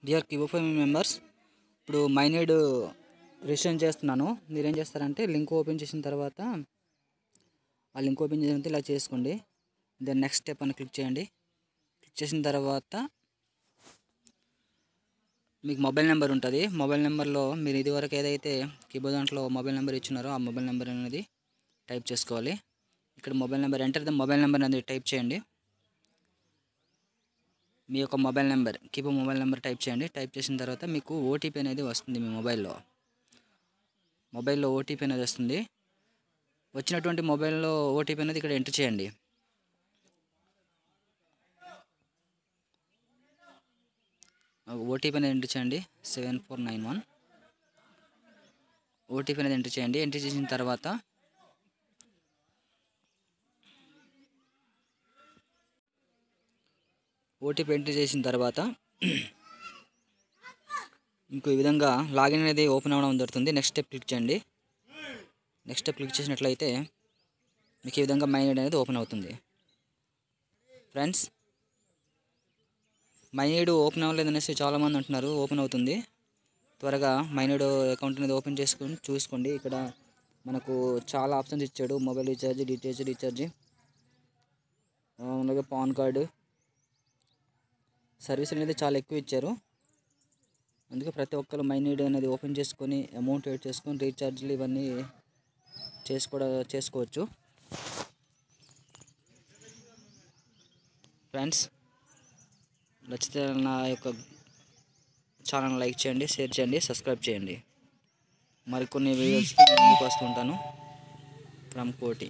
Dear కీబో family members, ఇప్పుడు మైనీడ్ registration చేస్తున్నాను. మీరేం చేస్తారంటే లింక్ ఓపెన్ చేసిన తర్వాత ఆ లింక్ ఓపెన్ చేసిన ఇలా చేసుకోండి. దెన్ నెక్స్ట్ స్టెప్ అని క్లిక్ చేయండి. క్లిక్ చేసిన తర్వాత మీకు మొబైల్ నెంబర్ ఉంటుంది. మొబైల్ నెంబర్లో మీరు ఇదివరకు ఏదైతే కీబో దాంట్లో మొబైల్ నెంబర్ ఇచ్చినారో ఆ మొబైల్ నెంబర్ అనేది టైప్ చేసుకోవాలి. ఇక్కడ mobile number enter the mobile number అనేది టైప్ చేయండి. మీ యొక్క మొబైల్ నెంబర్ కీబో మొబైల్ నెంబర్ టైప్ చేయండి. టైప్ చేసిన తర్వాత మీకు ఓటీపీ అనేది వస్తుంది. మీ మొబైల్లో ఓటీపీ అనేది వస్తుంది. వచ్చినటువంటి మొబైల్లో ఓటీపీ అనేది ఇక్కడ ఎంటర్ చేయండి. ఓటీపీ అనేది ఎంటర్ చేయండి. 7491 ఓటీపీ అనేది ఎంటర్ చేయండి. ఎంటర్ చేసిన తర్వాత ఓటీపీ ఎంటర్ చేసిన తర్వాత మీకు ఈ విధంగా లాగిన్ అనేది ఓపెన్ అవ్వడం జరుగుతుంది. నెక్స్ట్ స్టెప్ క్లిక్ చేయండి. నెక్స్ట్ స్టెప్ క్లిక్ చేసినట్లయితే మీకు ఈ విధంగా మైనీడ్ అనేది ఓపెన్ అవుతుంది. ఫ్రెండ్స్, మైనీడ్ ఓపెన్ అవ్వలేదనేసి చాలామంది అంటున్నారు. ఓపెన్ అవుతుంది. త్వరగా మైనీడ్ అకౌంట్ అనేది ఓపెన్ చేసుకొని చూసుకోండి. ఇక్కడ మనకు చాలా ఆప్షన్స్ ఇచ్చాడు. మొబైల్ రీఛార్జ్, డిటిహెచ్ రీఛార్జ్, అలాగే పాన్ కార్డు సర్వీస్ అనేది చాలా ఎక్కువ ఇచ్చారు. అందుకే ప్రతి ఒక్కరు మైనీడ్ అనేది ఓపెన్ చేసుకొని అమౌంట్ యాడ్ చేసుకొని రీఛార్జ్లు ఇవన్నీ చేసుకోవచ్చు. ఫ్రెండ్స్, నచ్చితే నా యొక్క ఛానల్ లైక్ చేయండి, షేర్ చేయండి, సబ్స్క్రైబ్ చేయండి. మరికొన్ని వీడియోస్తో ముందుకు వస్తుంటాను. ఫ్రమ్ కోటి.